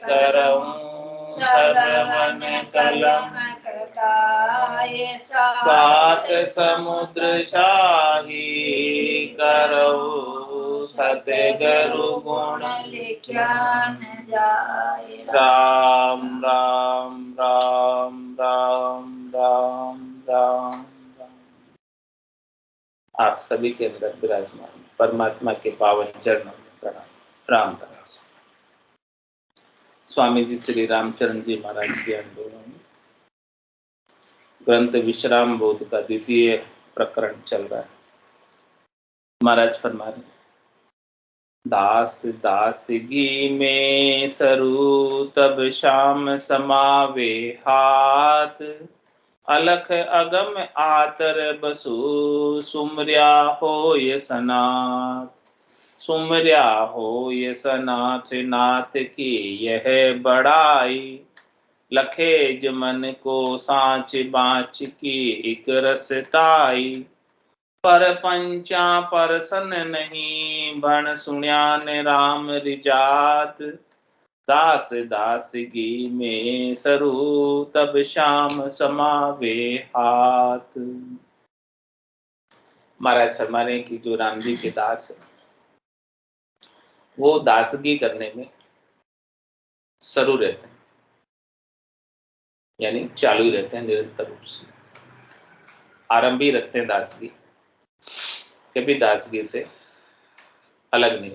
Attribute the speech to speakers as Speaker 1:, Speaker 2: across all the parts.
Speaker 1: करऊं सब मन कलम सात समुद्र शाही करऊं सतगुरु गुण लिख्या न जाए। राम राम राम राम राम राम। आप सभी के अंदर विराजमान परमात्मा के पावन चरणों में प्रणाम। राम राम। स्वामी जी श्री रामचरण जी महाराज के आंदोलन में ग्रंथ विश्राम बोध का द्वितीय प्रकरण चल रहा है। महाराज फरमा रहे, दास दासगी में सरू तब श्याम समावे हाथ, अलख अगम आतर बसु सुमर्या होय सनाथ। सुमर्या होय सनाथ नाथ की यह बड़ाई, लखे जमन को सांच बाँच की एक रसताई। पर पंचा परसन नहीं भण सुण्यान राम रिजात, दास दासगी में सरू तब श्याम समावे हाथ। महाराज फरमाने की जो राम जी के दास है वो दासगी करने में सरू रहते हैं, यानी चालू रहते हैं निरंतर रूप से, आरंभी रखते हैं दासगी, कभी दासगी से अलग नहीं।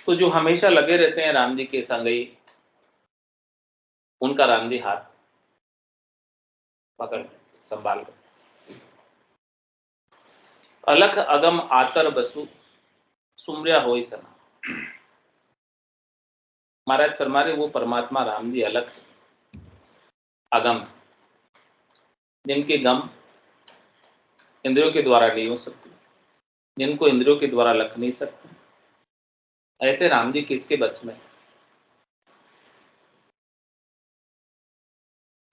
Speaker 1: तो जो हमेशा लगे रहते हैं राम जी के संगई, उनका राम जी हाथ पकड़ संभाल कर। अलख अगम आतर बसु सुमर्या होई सना। महाराज फरमा रहे वो परमात्मा राम जी अलख अगम, जिनके गम इंद्रियों के द्वारा नहीं हो सकते, जिनको इंद्रियों के द्वारा लख नहीं सकते, ऐसे राम जी किसके बस में?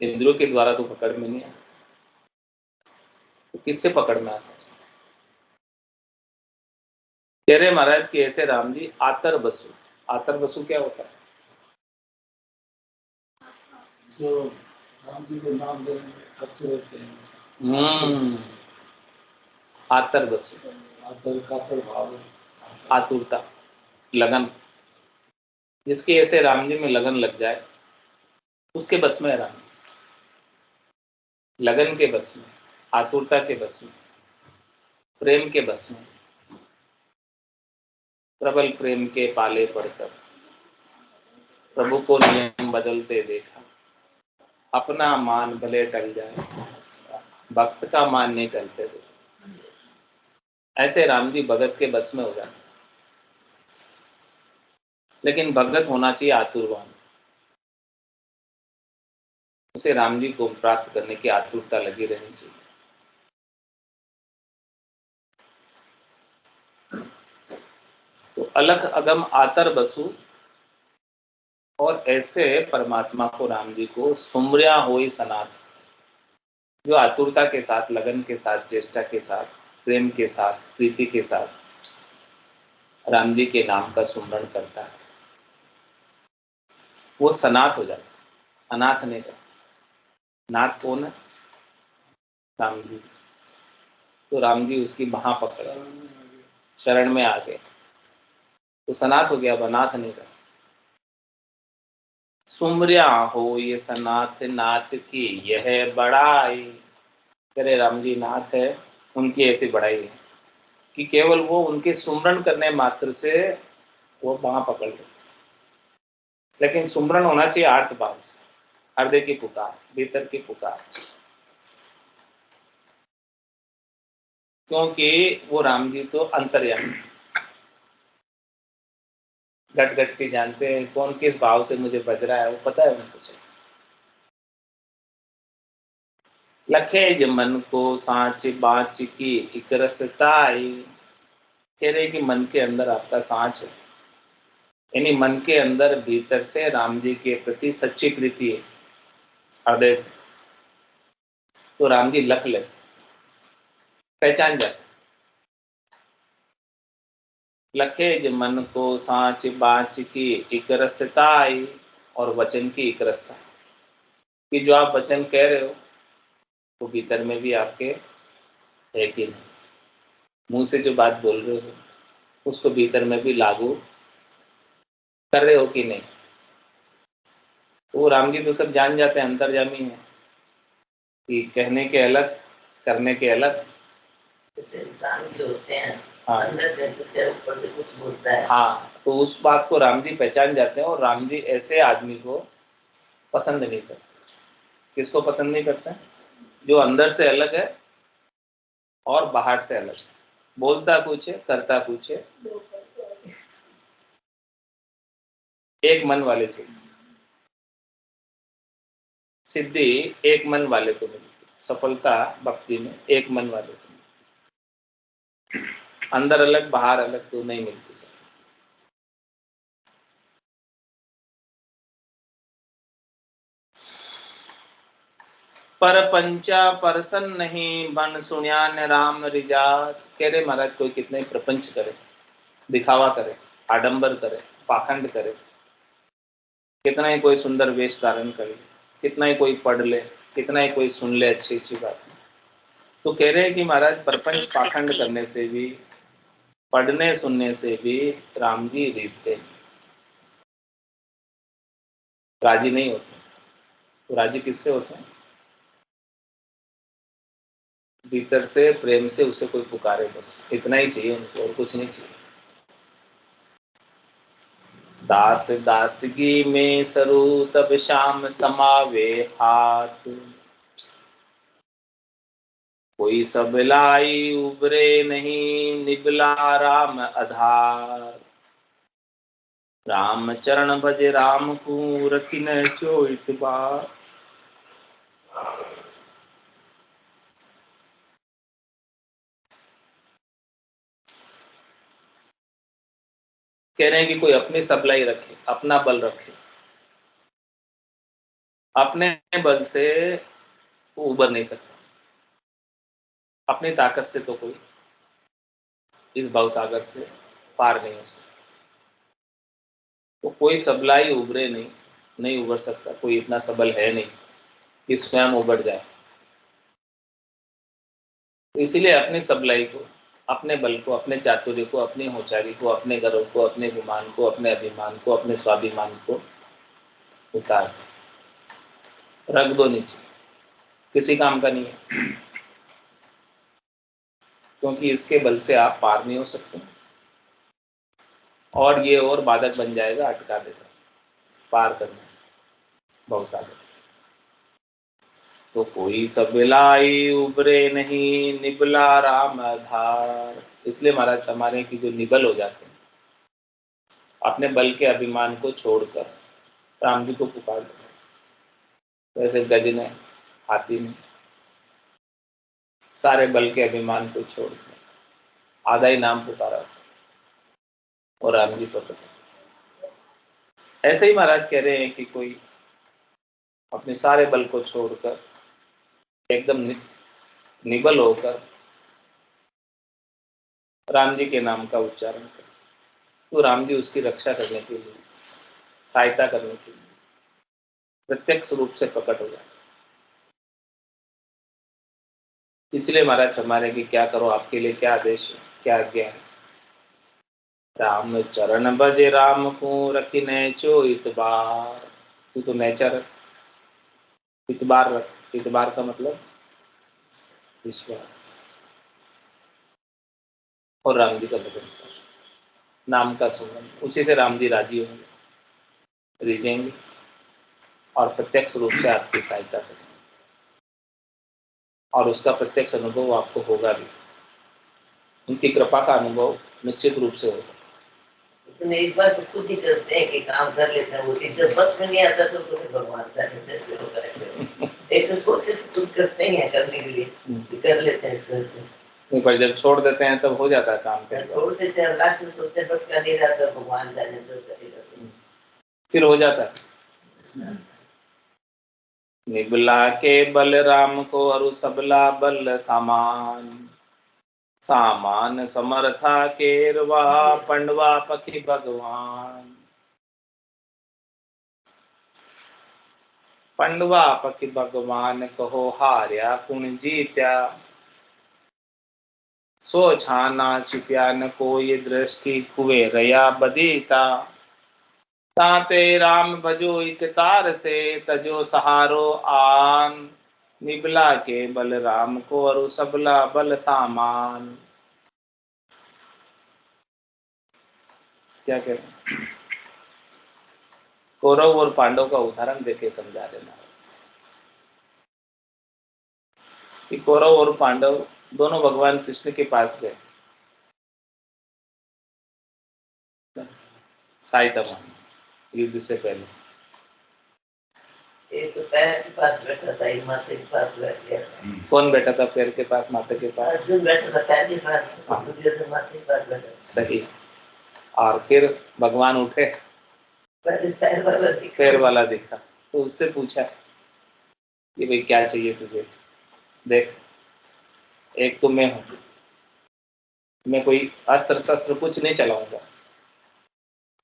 Speaker 1: इंद्रियों के द्वारा तो पकड़ में नहीं आता, तो किससे पकड़ में आता? कह रहे महाराज कि ऐसे राम जी आतर बसु। आतर बसु क्या होता है?
Speaker 2: जो राम जी के नाम देने में आतुर होते हैं।
Speaker 1: आतर बसु,
Speaker 2: आतर कातर भाव,
Speaker 1: आतुरता, लगन। जिसके ऐसे राम जी में लगन लग जाए उसके बस में है राम। लगन के बस में, आतुरता के बस में, प्रेम के बस में, प्रबल प्रेम के पाले पड़कर प्रभु को नियम बदलते देखा, अपना मान भले टल जाए, भक्त का मान नहीं टलते देखा। ऐसे राम जी भगत के बस में हो जाए, लेकिन भगत होना चाहिए आतुरवान। उसे राम जी को प्राप्त करने की आतुरता लगी रहनी चाहिए। तो अलख अगम आतर बसु, और ऐसे परमात्मा को राम जी को सुमर्या होई सनाथ, जो आतुरता के साथ, लगन के साथ, चेष्टा के साथ, प्रेम के साथ, प्रीति के साथ राम जी के नाम का सुमरण करता है, वो सनाथ हो जाता है, अनाथ नहीं रहता। नाथ कौन है? राम जी। तो राम जी उसकी बाह पकड़े, शरण में आ गए, तो सनाथ हो गया, अब अनाथ नहीं रहा। सुमर्या हो ये सनाथ नाथ की यह बड़ाई। करे राम जी नाथ है, उनकी ऐसी बड़ाई है कि केवल वो उनके सुमरण करने मात्र से वो बाह पकड़ ले। लेकिन सुमरण होना चाहिए आर्त भाव से, हृदय की पुकार, भीतर की पुकार, क्योंकि वो राम जी तो अंतर्यामी, घट घट के जानते हैं कौन किस भाव से मुझे बज रहा है, वो पता है उनको सब। लखे जमन को सांच बाँच की एक रसताई। कह रहे कि मन के अंदर आपका सांच है, यानी मन के अंदर भीतर से राम जी के प्रति सच्ची प्रीति है हृदय से, तो राम जी लख लग पहचान जाते। लखेज मन को सांच बाँच की एक रसता आई, और वचन की एक रसता, कि जो आप वचन कह रहे हो वो भीतर में भी आपके है कि नहीं, मुंह से जो बात बोल रहे हो उसको भीतर में भी लागू कर रहे हो कि नहीं। तो राम जी तो सब जान जाते हैं, अंतर्यामी है, कि कहने के अलग करने के अलग।
Speaker 2: इंसान जो होते हैं
Speaker 1: हाँ,
Speaker 2: अंदर से कुछ है, ऊपर से कुछ बोलता है।
Speaker 1: हाँ, तो उस बात को राम जी पहचान जाते हैं, और राम जी ऐसे आदमी को पसंद नहीं करते। किसको पसंद नहीं करते? जो अंदर से अलग है और बाहर से अलग है, बोलता कुछ है करता कुछ है, एक मन वाले चाहिए। सिद्धि एक मन वाले को मिलती, सफलता भक्ति में एक मन वाले को मिलती। अंदर अलग बाहर अलग तो नहीं मिलती। पर पंचा परसन नहीं बन सुण्यान राम रिजात। कह रहे महाराज कोई कितने प्रपंच करे, दिखावा करे, आडंबर करे, पाखंड करे, कितना ही कोई सुंदर वेश धारण करे, कितना ही कोई पढ़ ले, कितना ही कोई सुन ले अच्छी अच्छी बात, तो कह रहे हैं कि महाराज प्रपंच पाखंड करने से भी, पढ़ने सुनने से भी राम जी रिश्ते राजी नहीं होते। तो राजी किससे होते हैं? भीतर से प्रेम से उसे कोई पुकारे, बस इतना ही चाहिए उनको, और कुछ नहीं चाहिए। दास दासगी में सरू तब श्याम समावे हाथ, कोई सबलाई उबरे नहीं निबला राम आधार। राम चरण भज राम को रखिन चोइत बार। कह रहे हैं कि कोई अपनी सबलाई रखे, अपना बल रखे, अपने बल से वो उबर नहीं सकता, अपनी ताकत से तो कोई इस भवसागर से पार नहीं हो सकता। तो कोई सबलाई उबरे नहीं, नहीं उबर सकता, कोई इतना सबल है नहीं कि स्वयं उबर जाए। तो इसीलिए अपनी सबलाई को, अपने बल को, अपने चातुर्य को, अपनी होशियारी को, अपने गर्व को, अपने गुमान को, अपने अभिमान को, अपने स्वाभिमान को उतार रख दो नीचे, किसी काम का नहीं है, क्योंकि इसके बल से आप पार नहीं हो सकते, और ये और बाधक बन जाएगा, अटका देगा पार करने भवसागर। तो कोई सबलाई उबरे नहीं निबला राम आधार। इसलिए महाराज हमारे की जो निबल हो जाते हैं, अपने बल के अभिमान को छोड़कर राम जी को पुकार देते, वैसे गज ने, हाथी ने सारे बल के अभिमान को छोड़कर आधा ही नाम पुकारा और राम जी को पकड़ा। ऐसे ही महाराज कह रहे हैं कि कोई अपने सारे बल को छोड़कर एकदम निबल होकर राम जी के नाम का उच्चारण करे, तो राम जी उसकी रक्षा करने के लिए, सहायता करने के लिए प्रत्यक्ष रूप से प्रकट हो जाए। इसलिए महाराज हमारे कि क्या करो, आपके लिए क्या आदेश है, क्या आज्ञा है। राम चरण बजे राम को रखी नैचो इतबार। तू तो नैचा रख, इतबार रख। इतबार का मतलब विश्वास, और राम जी का भजन कर, नाम का सुमरन, उसी से राम जी राजी होंगे, रिझेंगे और प्रत्यक्ष रूप से आपकी सहायता करेंगे, और उसका प्रत्यक्ष अनुभव आपको होगा भी, उनकी कृपा का अनुभव निश्चित रूप से होगा।
Speaker 2: लेकिन एक बार तो खुद ही करते हैं कि काम कर लेते हैं, वो जब बस में नहीं आता तो भगवान का एक कोशिश खुद करते हैं करने के लिए, कर लेते हैं इस तरह से।
Speaker 1: पर जब छोड़ देते हैं तब हो जाता है काम के,
Speaker 2: छोड़ देते हैं, लास्ट में सोचते हैं बस का नहीं रहा तो भगवान जाने तो करेगा,
Speaker 1: फिर हो जाता है। निबला के बल राम को अरु सबला बल समान। सामान समर्था केरवा पंडवा पखी भगवान। पंडवा पखी भगवान कहो हार्या कुण जीत्या, सो छाना छिप्या न कोई दृष्टि कुए रया बदीता। ताते राम भजो एक तार से तजो सहारो आन, निबला के बल राम को अरु सबला बल सामान। क्या कह रहे हैं? कौरव और पांडव का उदाहरण देके समझा रहे महाराज कि कौरव और पांडव दोनों भगवान कृष्ण के पास गए साइतमा युद्ध से पहले।
Speaker 2: एक तो पैर के पास बैठा था, एक माथे के पास बैठ गया था।
Speaker 1: कौन बैठा था पैर के पास माथे के पास?
Speaker 2: अर्जुन बैठा था पैर के पास, दुर्योधन माथे के पास बैठा था।
Speaker 1: सही। और फिर भगवान उठे,
Speaker 2: पहले पैर वाला दिखा,
Speaker 1: पैर वाला दिखा तो उससे पूछा कि भाई क्या चाहिए तुझे? देख, एक तो मैं हूं, मैं कोई अस्त्र शस्त्र कुछ नहीं चलाऊंगा,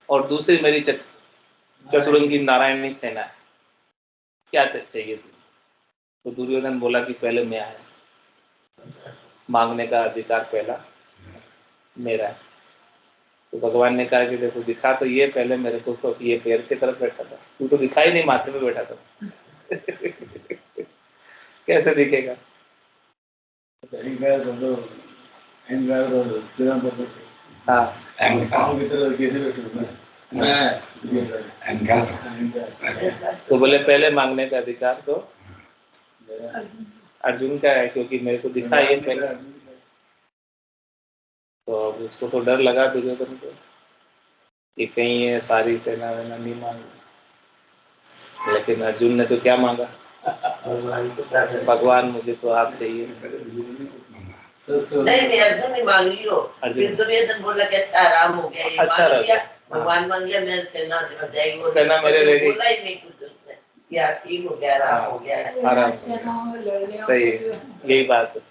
Speaker 1: और दूसरी मेरी चतुरंगी नारायणी सेना है, क्या चाहिए तुझे? तो दुर्योधन बोला कि पहले मैं आया, मांगने का अधिकार पहला मेरा है। तो भगवान ने कहा कि देखो दिखा तो ये पहले मेरे को, तो ये पैर की तरफ बैठा था, तू तो दिखाई नहीं, माथे में बैठा था। कैसे दिखेगा? हाँ, तो बोले पहले मांगने का अधिकार तो अर्जुन का है, क्योंकि मेरे को दिखा ये पहले। तो अब उसको तो डर लगा दुर्योधन को कि कहीं ये सारी सेना वेना नहीं मांगी, लेकिन अर्जुन ने तो क्या मांगा? भगवान मुझे तो आप चाहिए।
Speaker 2: नहीं अर्जुन ने मांग लियो। फिर दुर्योधन बोला कि अच्छा आराम हो गया, ये
Speaker 1: अच्छा
Speaker 2: मांग लिया, भगवान मांग लिया, मैं सेना जाएगी, वो
Speaker 1: सेना मेरे रेडी।
Speaker 2: बोला ही नहीं कुछ उसने, क्या ठीक हो गया, आराम हो गया,
Speaker 1: आराम। सही, यही बात है।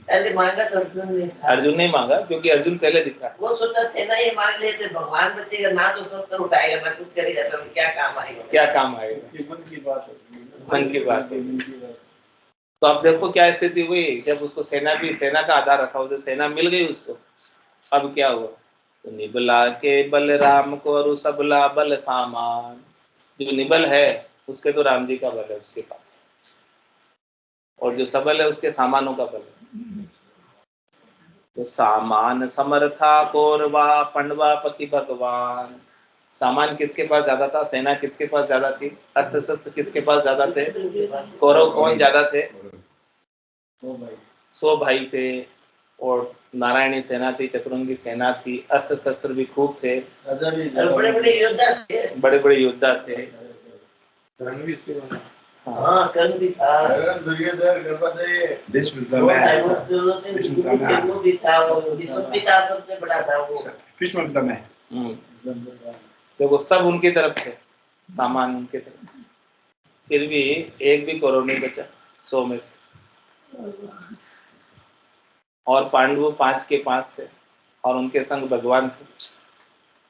Speaker 2: पहले मांगा तो अर्जुन ने,
Speaker 1: अर्जुन नहीं मांगा क्योंकि अर्जुन पहले दिखा।
Speaker 2: वो सोचा सेना ये मांग लेते, भगवान बचेगा ना, तो शस्त्र उठाएगा ना कुछ करेगा, तो क्या काम आएगा?
Speaker 1: क्या काम आएगा? मन की बात है, मन की बात है। तो अब देखो क्या स्थिति हुई, जब उसको सेना का आधार रखा, जो सेना मिल गई उसको, अब क्या हुआ? तो निबला के बल राम को और सबला बल सामान। जो निबल है उसके तो राम जी का बल है उसके पास, और जो सबल है उसके सामानों का बल है। तो सामान समर्था कौरवा पंडवा पखी भगवान। सामान किसके पास ज्यादा था? सेना किसके पास ज्यादा थी? अस्त्र शस्त्र किसके पास ज्यादा थे? कौरव कौन ज्यादा थे? 100 भाई थे, और नारायणी सेना थी, चतुरंगी सेना थी, अस्त्र शस्त्र भी खूब थे,
Speaker 2: बड़े बड़े योद्धा थे,
Speaker 1: बड़े बड़े योद्धा थे।
Speaker 2: हाँ कर्ण भी था, वो भी था, वो पिता सबसे बड़ा था वो।
Speaker 1: देखो सब उनकी तरफ थे, सामान उनके तरफ, फिर भी एक भी कौरव नहीं बचा 100 में से। और पांडव 5 के 5 थे, और उनके संग भगवान थे,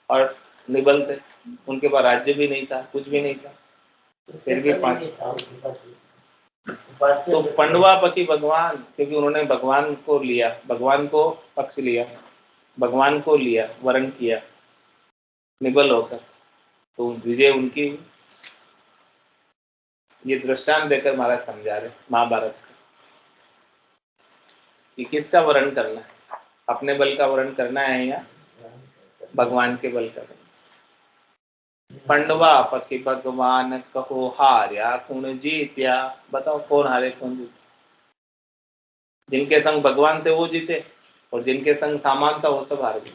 Speaker 1: और निबल थे, उनके पास राज्य भी नहीं था, कुछ भी नहीं था, फिर भी 5। तो पंडवा पति भगवान, क्योंकि उन्होंने भगवान को लिया, भगवान को पक्ष लिया, भगवान को लिया, वरण किया निबल होकर, तो विजय उनकी। ये दृष्टांत देकर महाराज समझा रहे महाभारत का कि किसका वरण करना है, अपने बल का वरण करना है या भगवान के बल का। पंडवा पति भगवान कहो हार्या कौन जीत्या। बताओ कौन हारे कौन जीते? जिनके संग भगवान थे वो जीते, और जिनके संग सामान था वो सब हार गए।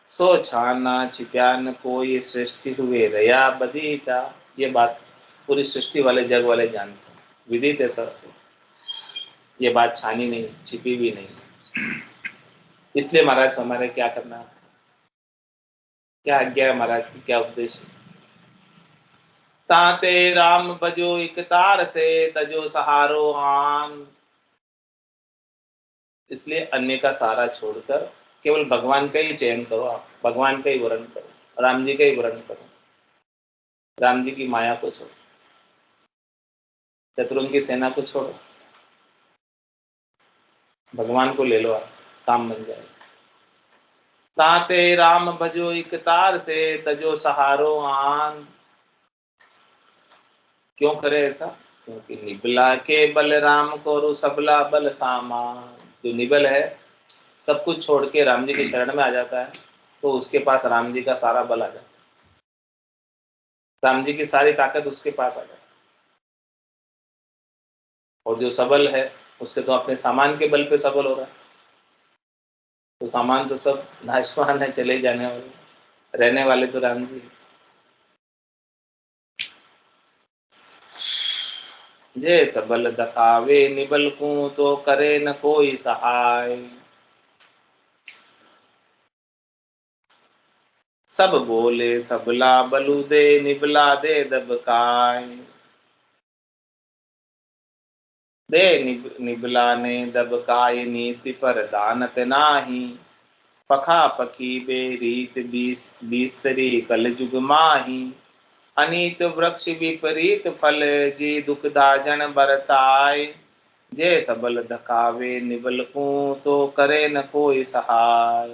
Speaker 1: सो छाना छिप्यान कोई सृष्टि हुए रया बदीता। ये बात पूरी सृष्टि वाले जग वाले जानते हैं, विदित है सब, ये बात छानी नहीं, छिपी भी नहीं। इसलिए महाराज हमारे क्या करना है, क्या आज्ञा है महाराज की, क्या उपदेश? ताते राम बजो एक तार से तजो सहारो आन। इसलिए अन्य का सहारा छोड़कर केवल भगवान का ही चयन करो, आप भगवान का ही वर्ण करो, राम जी का ही वर्ण करो, राम जी की माया को छोड़ो, शत्रुघ्न की सेना को छोड़ो, भगवान को ले लो, आप काम बन जाएगा। ताते राम भजो एक तार से, तजो सहारो आन। क्यों करे ऐसा? क्योंकि निबला के बल राम को सबला बल सामान। जो निबल है, सब कुछ छोड़ के राम जी की शरण में आ जाता है, तो उसके पास राम जी का सारा बल आ जाता है, राम जी की सारी ताकत उसके पास आ जाती है। और जो सबल है, उसके तो अपने सामान के बल पे सबल हो रहा है, तो सामान तो सब नाशवान है, चले जाने वाले, रहने वाले तो राम जी। जे सबल दखावे निबल को, तो करे न कोई सहाय। सब बोले सबला बलु दे, निबला दे दबकाय। दे निबला ने दबकाय, नीति पर दानत नाही। पखा पखी बे रीत बीस्तरी कल जुग माही। अनीत वृक्ष विपरीत फल, जी दुखदा जन बरताय। जे सबल धकावे निबल को, तो करे न कोई सहाय।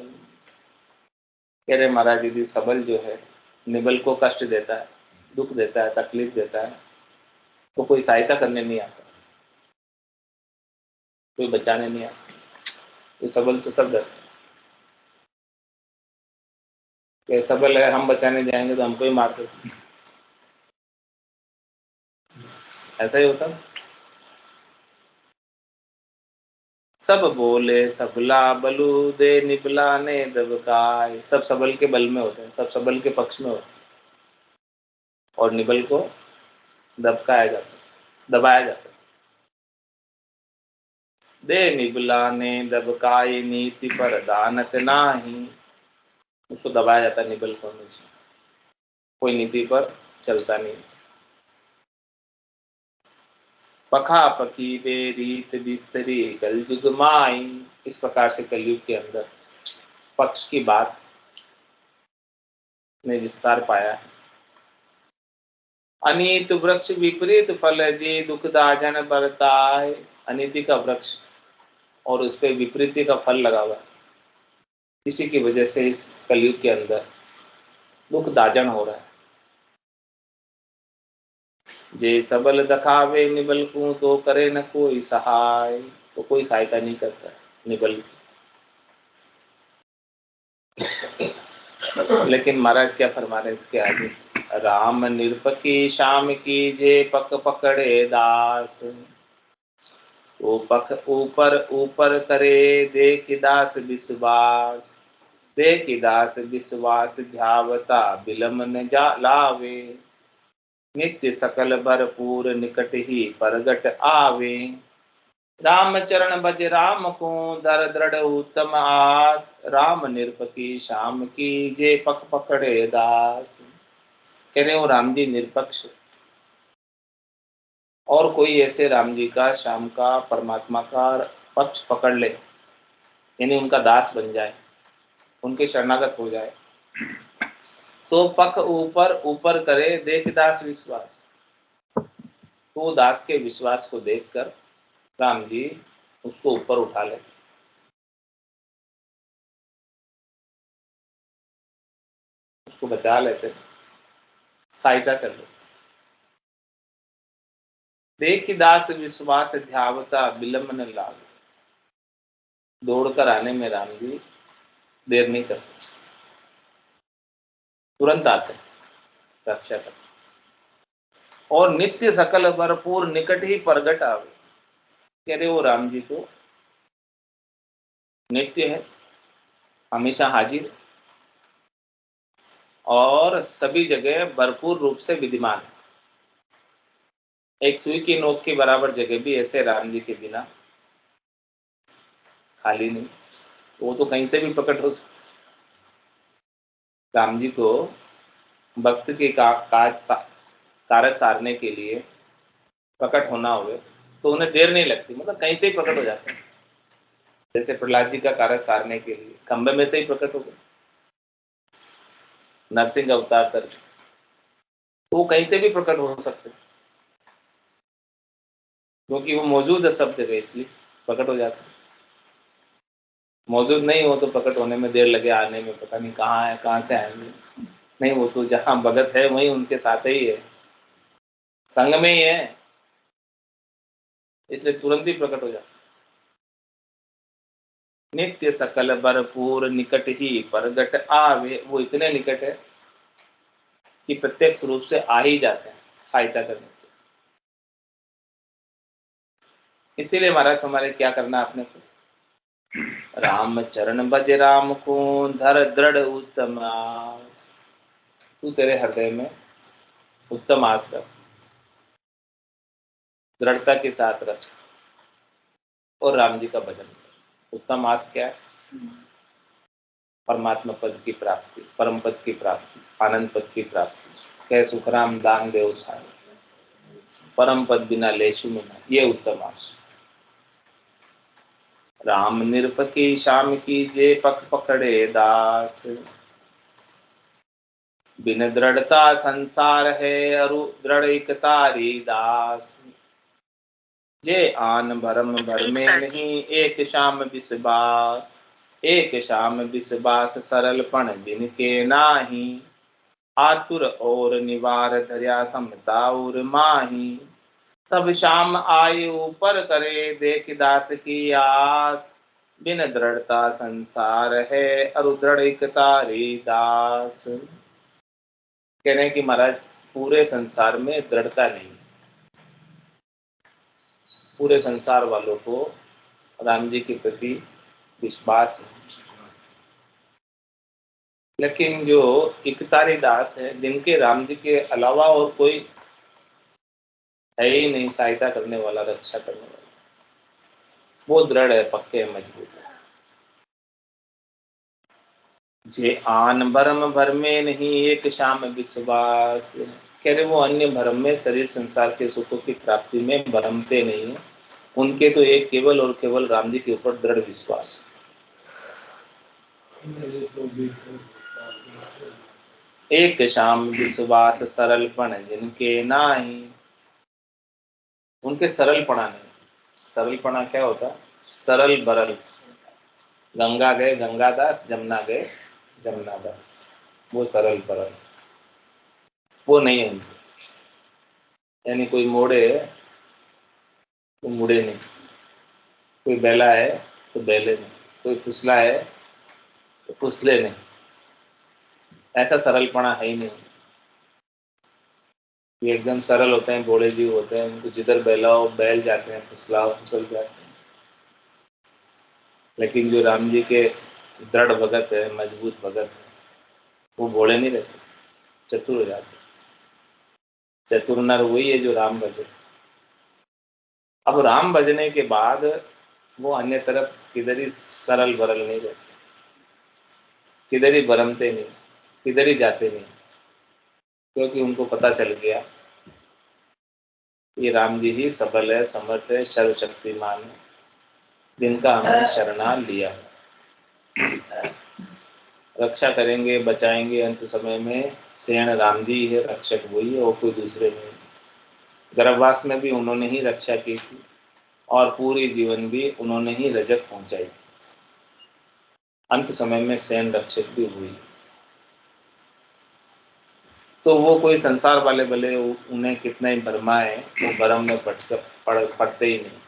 Speaker 1: कह रहे महाराज दीदी, सबल जो है निबल को कष्ट देता है, दुख देता है, तकलीफ देता है, तो कोई सहायता करने नहीं आता, कोई बचाने नहीं आता, कोई सबल से सब डरते हैं। सबल है, हम बचाने जाएंगे तो हमको ही मार देते, ऐसा ही होता है। सब बोले सबला बलु दे, निबला ने दबकाय। सब सबल के बल में होते हैं, सब सबल के पक्ष में होते हैं, और निबल को दबकाया जाता है, दबाया जाता है। दे निबला ने दबकाई, नीति पर दानत नाही। उसको दबाया जाता है, निबल को हमेशा, कोई नीति पर चलता नहीं। पखा पखी बे रीत बिस्तरी कलयुग माई। इस प्रकार से कलयुग के अंदर पक्ष की बात ने विस्तार पाया है। अनीत वृक्ष विपरीत फल, जी दुखदा जन बरताय। अनीति का वृक्ष और उस पर विपरीत का फल लगा हुआ है, इसी की वजह से इस कलयुग के अंदर दुख दाजन हो रहा है। जे सबल दखावे निबल को, तो करे न कोई सहाय। तो कोई सहायता नहीं करता निबल। लेकिन महाराज क्या फरमा रहे इसके आगे? राम निरपकी श्याम की, जे पक पकड़े दास। वो पक ऊपर ऊपर करे, देख दास विश्वास। देख दास विश्वास, ध्यावता बिलम न जा लावे। नित्य सकल भरपूर, निकट ही परगट आवे। राम चरण बज राम को, दर दृढ़ उत्तम आस। राम निरपकी श्याम की, जे पक पकड़े दास। कह रहे हो राम जी निरपक्ष, और कोई ऐसे राम जी का, श्याम का, परमात्मा का पक्ष पकड़ ले, यानी उनका दास बन जाए, उनके शरणागत हो जाए, तो पक ऊपर ऊपर करे, देख दास विश्वास। तो दास के विश्वास को देखकर राम जी उसको ऊपर उठा ले, उसको बचा लेते, सहायता कर ले। देख दास विश्वास, ध्यावता बिलम न लावे। दौड़कर आने में राम जी देर नहीं करते, तुरंत आते रक्षा कर। और नित्य सकल भरपूर, निकट ही प्रगट आवे। कह रहे वो राम जी तो नित्य है, हमेशा हाजिर, और सभी जगह भरपूर रूप से विद्यमान है। एक सुई की नोक के बराबर जगह भी ऐसे राम जी के बिना खाली नहीं। वो तो कहीं से भी प्रकट हो सकते। राम जी को भक्त के कार्य सारने के लिए प्रकट होना हुए तो उन्हें देर नहीं लगती, मतलब कहीं से ही प्रकट हो जाते हैं। जैसे प्रहलाद जी का कार्य सारने के लिए खंबे में से ही प्रकट हो गए, नरसिंह अवतार कर, तो वो कहीं से भी प्रकट हो सकते, क्योंकि वो मौजूद है सब जगह, इसलिए प्रकट हो जाते। मौजूद नहीं हो तो प्रकट होने में देर लगे, आने में पता नहीं कहाँ है, कहाँ से आएंगे। नहीं, वो तो जहाँ भगत है वहीं उनके साथ ही है, संग में ही है, इसलिए तुरंत ही प्रकट हो जाता। नित्य सकल भरपूर निकट ही प्रगट आवे, वो इतने निकट है कि प्रत्यक्ष रूप से आ ही जाते हैं सहायता करने के। इसीलिए महाराज हमारे क्या करना आपने को, राम चरण भज राम को धर दृढ़ उत्तम आस, तू तेरे हृदय में उत्तम आस रख, दृढ़ता के साथ रख, और राम जी का भजन कर। उत्तम आस क्या है? परमात्मा पद की प्राप्ति, परम पद की प्राप्ति, आनंद पद की प्राप्ति। कह सुखराम दान देव साई, परम पद बिना लेशु मिना, ये उत्तम आस। राम निरपकी श्याम की जे पक पकड़े दास, बिन दृढ़ता संसार है अरु दृढ़ एक तारी दास। जे आन भरम भर में नहीं एक श्याम विश्वास, एक श्याम विश्वास सरलपण जिनके नाही, आतुर और निवार धर्या समता और माही। तब श्याम आए ऊपर करे देख दास की आस, बिन दृढ़ता संसार है अरु दृढ़ एक तारी दास। कह रहे हैं कि महाराज पूरे संसार में दृढ़ता नहीं, पूरे संसार वालों को राम जी के प्रति विश्वास है, लेकिन जो इकतारी दास है, जिनके राम जी के अलावा और कोई है ही नहीं सहायता करने वाला, रक्षा करने वाला, वो दृढ़ है, पक्के है, मजबूत है। जे आन भरम भर में नहीं एक श्याम विश्वास, कह रहे वो अन्य भरम में, शरीर संसार के सुखों की प्राप्ति में भरमते नहीं है, उनके तो एक केवल और केवल राम जी के ऊपर दृढ़ विश्वास। एक श्याम विश्वास सरलपण जिनके नाही, उनके सरलपणा नहीं। सरलपणा क्या होता? सरल बरल, गंगा गए गंगादास, जमुना गए जमुनादास, वो सरल बरल, वो नहीं है उनके। यानी कोई मोड़े तो मुड़े नहीं, कोई बैला है तो बैले नहीं, कोई फुसला है तो फुसले नहीं, ऐसा सरलपणा है ही नहीं। ये एकदम सरल होते हैं, भोले जीव होते हैं, उनको जिधर बैलाओ बैल जाते हैं, फुसलाओ फुसल जाते हैं। लेकिन जो राम जी के दृढ़ भगत है, मजबूत भगत है, वो भोले नहीं रहते, चतुर हो जाते। चतुर नर वही है जो राम भजे। अब राम भजने के बाद वो अन्य तरफ किधर ही सरल बरल नहीं रहते, किधर ही भरमते नहीं, किधर ही जाते नहीं, क्योंकि उनको पता चल गया ये राम जी ही सबल है, समर्थ है, सर्वशक्तिमान है, जिनका हमने शरणा लिया, रक्षा करेंगे, बचाएंगे। अंत समय में सेण राम जी है, रक्षक वही है और कोई दूसरे नहीं। गर्भवास में भी उन्होंने ही रक्षा की थी, और पूरी जीवन भी उन्होंने ही रजक पहुंचाई। अंत समय में सेन रक्षक भी हुई। तो वो कोई संसार वाले भले उन्हें कितना ही भरमाए, वो भरम में पड़ते ही नहीं।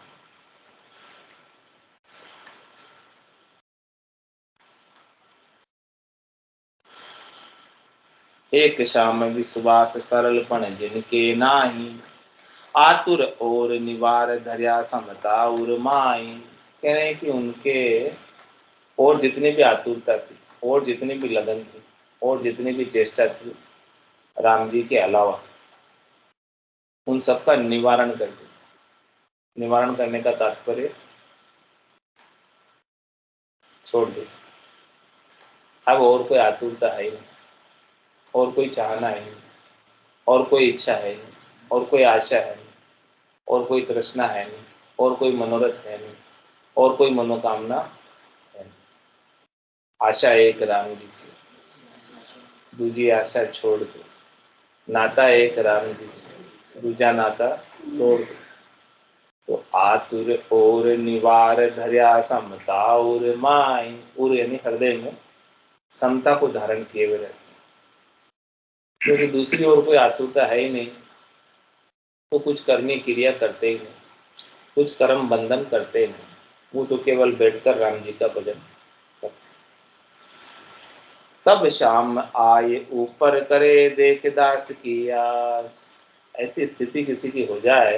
Speaker 1: एक श्याम विश्वास सरलपण जिनके नाही, आतुर और निवार धर्या समता उर माई। कह रहे हैं कि उनके और जितनी भी आतुरता थी, और जितनी भी लगन थी, और जितनी भी चेष्टा थी राम जी के अलावा, उन सबका निवारण कर दिया। निवारण करने का तात्पर्य छोड़ दे। अब और कोई आतुरता है ही नहीं, और कोई चाहना है नहीं, और कोई इच्छा है नहीं, और कोई आशा है नहीं, और कोई तृष्णा है नहीं, और कोई मनोरथ है नहीं। और कोई मनोकामना है। आशा एक राम जी से, दूजी आशा छोड़ दो। नाता एक राम जी से, दूजा नाता तोड़ दो। तो आतुर और निवार धर्या समता और माई, और यानी हृदय में समता को धारण किए हुए रहते हैं, क्योंकि दूसरी ओर कोई आतुरता है ही नहीं, तो कुछ करने क्रिया करते ही नहीं, कुछ कर्म बंधन करते ही नहीं, वो तो केवल बैठकर राम जी का भजन करते। तब शाम आए ऊपर करे देख दास की आस। ऐसी स्थिति किसी की हो जाए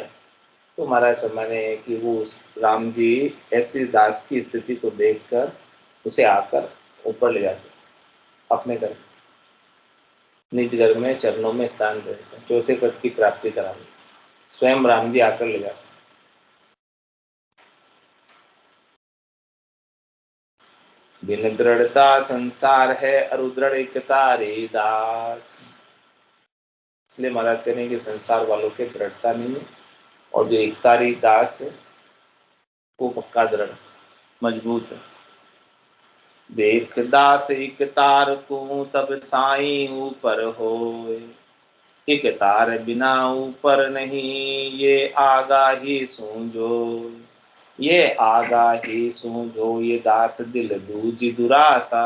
Speaker 1: तो महाराज फरमाने कि वो उस राम जी ऐसी दास की स्थिति को देखकर उसे आकर ऊपर ले जाते अपने घर, निज घर में चरणों में स्थान देते, चौथे पद की प्राप्ति कराते, स्वयं राम जी आकर ले जाते। बिन दृढ़ता संसार है अरुदृढ़ एकता रे दास। इसलिए महाराज कहते हैं कि संसार वालों के दृढ़ता नहीं है, और जो एकतारी दास है वो पक्का दृढ़ मजबूत है। देख दास एक तार को तब साई ऊपर होए, एक तार बिना ऊपर नहीं ये आगाही सूझो, ये आगाही सूझो ये दास दिल दूजी दुरासा,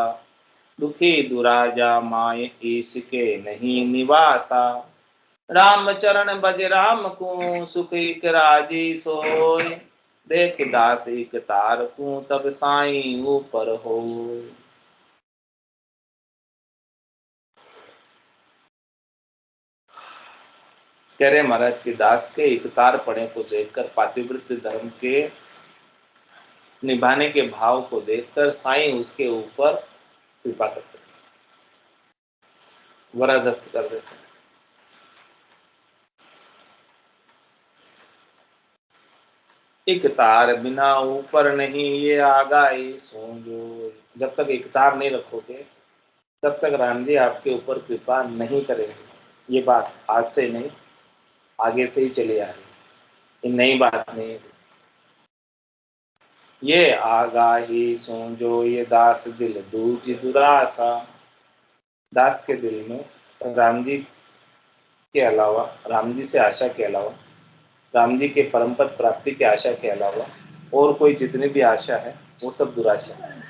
Speaker 1: दुखी दुराजा माय ईश के नहीं निवासा, राम चरण बज राम को सुख एक राजी सोय, देख दास एक तार को तब साई ऊपर हो। कह रहे महाराज के दास के एक तार पड़े को देखकर, पातिव्रत्य धर्म के निभाने के भाव को देखकर साईं उसके ऊपर कृपा करते, वरदस्त कर देते। एक तार बिना ऊपर नहीं ये आगाई सूझो। जब तक एक तार नहीं रखोगे तब तक राम जी आपके ऊपर कृपा नहीं करेंगे। ये बात आज से नहीं, आगे से ही चली आ रही, ये नई बात नहीं है। ये आगाही सूझो ये दास दिल दूजी दुरासा। दास के दिल में राम जी के अलावा, राम जी से आशा के अलावा, राम जी के परम पद प्राप्ति की आशा के अलावा और कोई जितनी भी आशा है वो सब दुराशा है।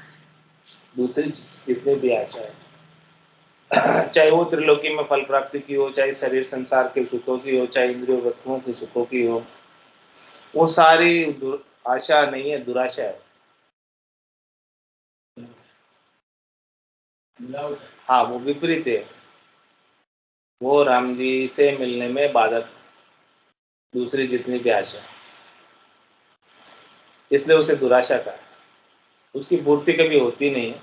Speaker 1: दूसरी जितनी भी आशा है, चाहे वो त्रिलोकी में फल प्राप्ति की हो, चाहे शरीर संसार के सुखों की हो, चाहे इंद्रिय वस्तुओं के सुखों की हो, वो सारी आशा नहीं है, दुराशा है। हाँ, वो विपरीत है, वो राम जी से मिलने में बाधक दूसरी जितनी भी आशा, इसलिए उसे दुराशा का, उसकी पूर्ति कभी होती नहीं है,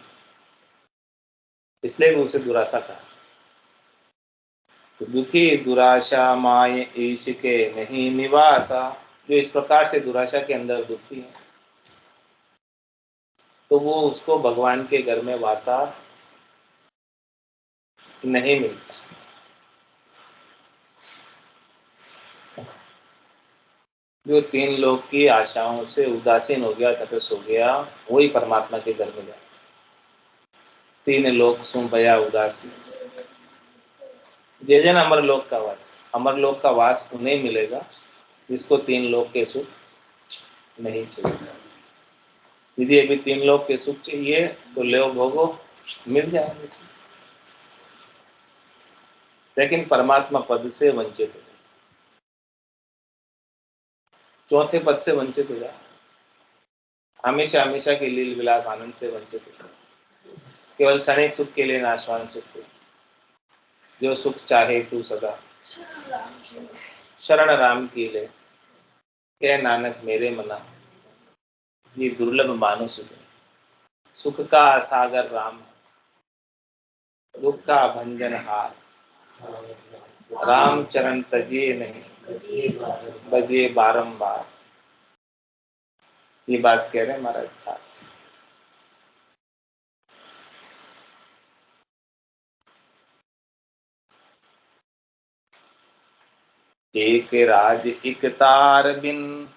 Speaker 1: इसलिए भी उसे दुराशा का। तो दुखी दुराशा माय ईश के नहीं निवासा, जो इस प्रकार से दुराशा के अंदर दुखी है तो वो उसको भगवान के घर में वासा नहीं मिलता। जो तीन लोग की आशाओं से उदासीन हो गया, तटस्थ हो गया, वही परमात्मा के घर में जाए। तीन लोग सुन भया उदासी, जय जन अमरलोक का वास। अमरलोक का वास उन्हें मिलेगा जिसको तीन लोग के सुख नहीं चाहिए। यदि अभी तीन लोग के सुख चाहिए तो ले भोगो, मिल जाएंगे, लेकिन परमात्मा पद से वंचित हो, चौथे पद से वंचित हो जाए, हमेशा हमेशा के लील विलास आनंद से वंचित हो जाए, केवल क्षणिक सुख के लिए नाशवान सुख के, जो सुख चाहे तू सदा शरण राम की ले, कह नानक मेरे मना ये दुर्लभ मानो सुख। सुख का सागर राम, दुख का भंजन हार, राम चरण तजिए नहीं बजिए बारंबार। ये बात कह रहे हैं महाराज खास। एक राज एक तार बिन,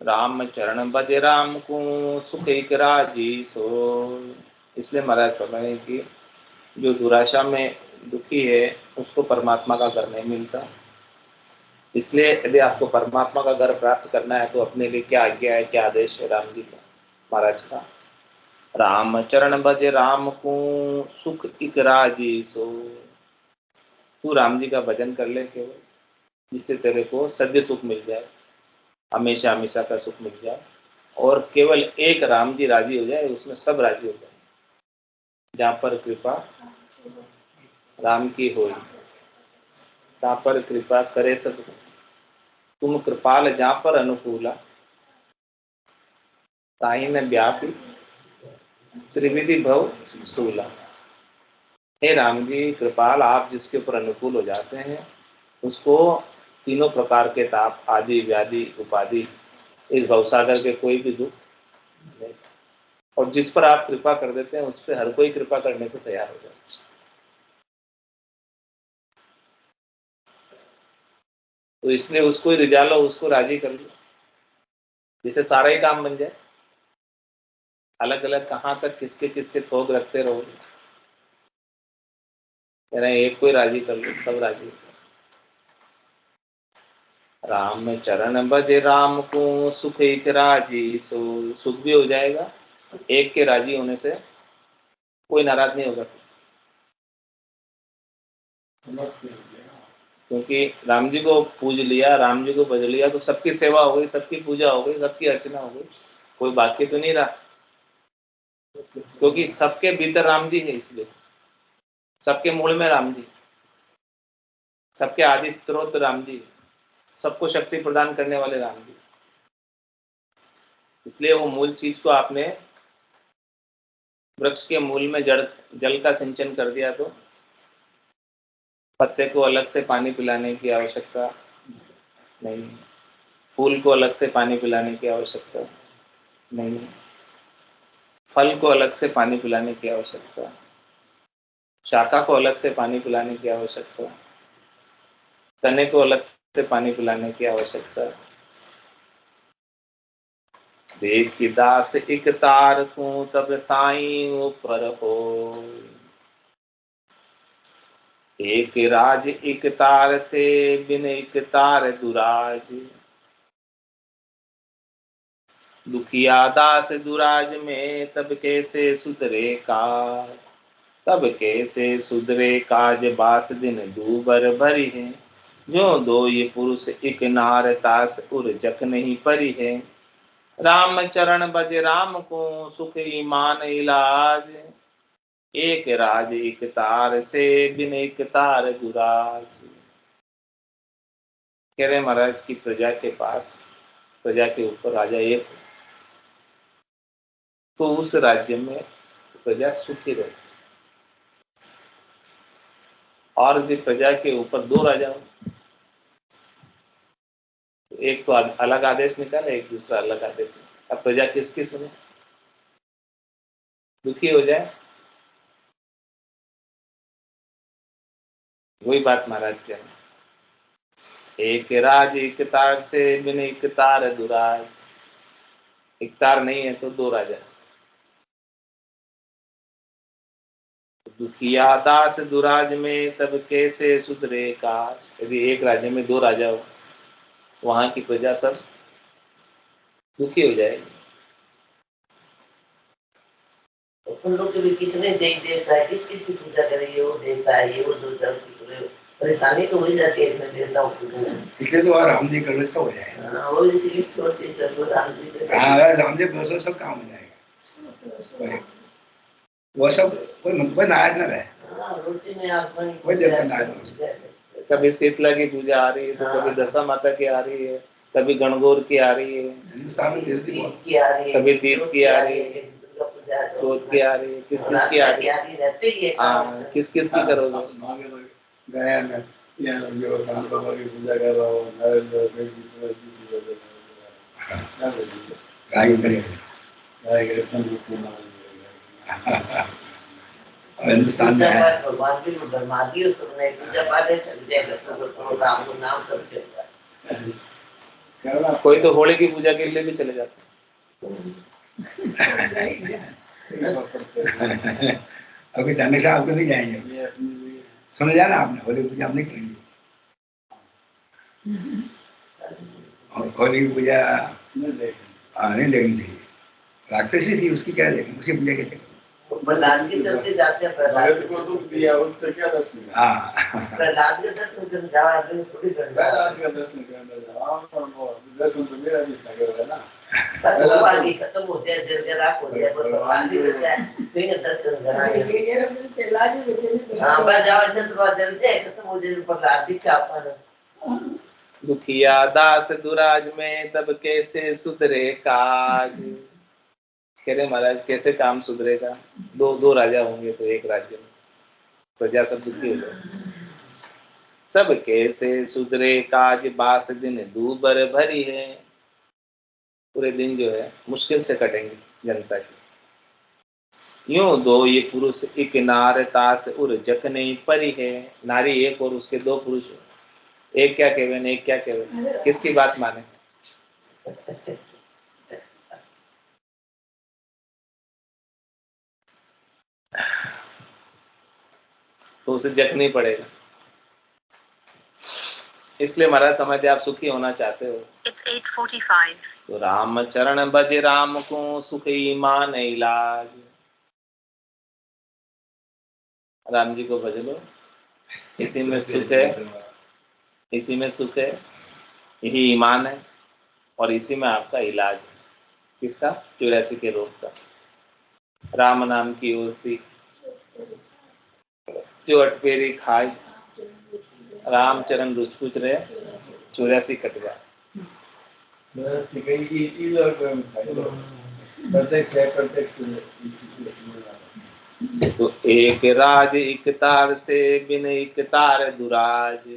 Speaker 1: राम चरण भज राम को सुख एक राजी सो। इसलिए महाराज फरमाए हैं कि जो दुराशा में दुखी है उसको परमात्मा का घर नहीं मिलता। इसलिए यदि आपको परमात्मा का घर प्राप्त करना है तो अपने लिए क्या आज्ञा है, क्या आदेश है राम जी का, महाराज का? राम चरण भज राम को सुख इक राजी सो। तू राम जी का भजन कर ले केवल, जिससे तेरे को सद्य सुख मिल जाए, हमेशा हमेशा का सुख मिल जाए। और केवल एक राम जी राजी हो जाए, उसमें सब राजी हो जाए। जहाँ पर कृपा राम की होई, जहाँ पर कृपा करे सब। तुम कृपाल जहाँ पर अनुकूला, ताही न व्यापी त्रिविधि भव सूला। हे राम जी कृपाल, आप जिसके ऊपर अनुकूल हो जाते हैं उसको तीनों प्रकार के ताप, आदि व्याधि उपाधि, इस भवसागर के कोई भी दुख नहीं। और जिस पर आप कृपा कर देते हैं उस पर हर कोई कृपा करने को तैयार हो जाता है। तो इसलिए उसको ही रिझा लो, उसको राजी कर लो, जिससे सारा ही काम बन जाए। अलग अलग कहाँ तक किसके किसके थोक रखते रहोगे? एक कोई राजी कर लो, सब राजी हो। राम चरण भज राम को सुख एक राजी सो। सुख भी हो जाएगा, एक के राजी होने से कोई नाराज नहीं होगा। क्योंकि राम जी को पूज लिया, राम जी को भज लिया तो सबकी सेवा हो गई, सबकी पूजा हो गई, सबकी अर्चना हो गई, कोई बाकी तो नहीं रहा। क्योंकि सबके भीतर राम जी है, इसलिए सबके मूल में राम जी, सबके आदि स्त्रोत राम जी, सबको शक्ति प्रदान करने वाले राम जी। इसलिए वो मूल चीज को आपने वृक्ष के मूल में जल का सिंचन कर दिया तो पत्ते को अलग से पानी पिलाने की आवश्यकता नहीं, फूल को अलग से पानी पिलाने की आवश्यकता नहीं, फल को अलग से पानी पिलाने की आवश्यकता, शाखा को अलग से पानी पिलाने की आवश्यकता, तने को अलग से पानी पिलाने की आवश्यकता। देख दास एक तार को तब साई ऊपर हो, एक राज एक तार से बिन एक तार दुराज। दुखिया दास दुराज में तब कैसे सुधरे काज, तब कैसे सुधरे काज बास दिन दूबर भरी है। जो दो ये पुरुष एक नार तास उर जक नहीं परी है। राम चरण भज राम को सुख ईमान इलाज, एक राज एक तार से बिन एक तार दुराज। कह रहे महाराज की प्रजा के पास, प्रजा के ऊपर राजा एक, तो उस राज्य में प्रजा सुखी रहे। और यदि प्रजा के ऊपर दो राजा हो, एक तो अलग आदेश निकाले, एक दूसरा अलग आदेश निकाले, अब प्रजा किसकी सुने? दुखी हो जाए। वही बात महाराज कह रहे हैं, एक राज एक तार से बिन एक तार दुराज। एक तार नहीं है तो दो राजा। दुखिया दास दुराज में तब कैसे सुधरे काज। यदि एक राज्य में दो राजा हो, वहां की प्रजा सब दुखी हो जाएगी।
Speaker 2: उन लोग के भी कितने देव देवता है, किस किस की पूजा करेंगे, वो देवता है, ये वो देवता, परेशानी तो हो ही जाती है इसमें देवताओं की पूजा।
Speaker 3: इसलिए तो राम जी कर सब हो जाएगा।
Speaker 2: वो इसीलिए छोड़ते सब राम जी पे।
Speaker 3: हाँ राम जी भरोसे सब काम हो जाएगा। वो सब कोई नाराज न रहे।
Speaker 2: रोटी में आत्मा
Speaker 3: कोई देवता नाराज।
Speaker 1: कभी शीतला की पूजा आ रही है तो कभी दशा माता की आ रही है, कभी गणगौर की आ रही है,
Speaker 3: हिंदुस्तान में
Speaker 1: कभी तीज की आ रही है, चौथ की आ रही है, किस किस की आ रही है। हाँ किस किस की करोगे?
Speaker 3: गया में जो शाम बाबा की पूजा कर रहा हूँ, नरेंद्र की पूजा हिंदुस्तान में
Speaker 2: भगवान की पूजा पाठ है, राम को नाम करके
Speaker 1: कोई तो होली की पूजा के लिए भी चले जाते
Speaker 3: अभी जाने से आपको नहीं जाएंगे। सुना जाना आपने, होली पूजा हम नहीं करेंगे। होली की पूजा नहीं देखनी चाहिए, राक्षसी थी, उसकी क्या देखनी, उसी पूजा कैसे।
Speaker 2: प्रहलाद के चलते जाते हैं, प्रहलाद
Speaker 4: को दुख दिया, उसका क्या दर्शन?
Speaker 3: हाँ,
Speaker 2: प्रहलाद के दर्शन करने जाओ, आदमी थोड़ी
Speaker 4: प्रहलाद का दर्शन करने जाओ, दर्शन तो मेरा भी सागर है ना।
Speaker 2: आगे खत्म हो जाए, जल के राख हो जाए, पर प्रहलाद ही बचा है, फिर दर्शन करना। हाँ, बस जाओ, जल जाए, खत्म हो जाए, प्रहलाद ही क्या अपना।
Speaker 1: दुखिया दास दुराज में तब कैसे सुधरे काज। कह रहे महाराज कैसे काम सुधरेगा, दो राजा होंगे तो एक राज्य में प्रजा सब दुखी हो जाए। तब कैसे सुधरे काज बास दिन दूबर भरी है। पूरे दिन जो है मुश्किल से कटेंगे जनता की। यूं दो ये पुरुष एक नार तास उर जकने परी है। नारी एक और उसके दो पुरुष, एक क्या कहवे एक क्या कहवे, किसकी बात माने। तो उसे जकनी पड़ेगा। इसलिए महाराज समझते आप सुखी होना चाहते हो। It's 8:45. तो राम चरण बज राम को सुखी मान इलाज। राम जी को भज लो, इसी में सुख है, इसी में सुख है, यही ईमान है और इसी में आपका इलाज है। किसका? 84 के रोग का। राम नाम की औषधि जो अटपेरी खाए, रामचरण रुच पुछ रहे 84 कट गया। तो एक राज एक तार से बिन एक तार दुराज।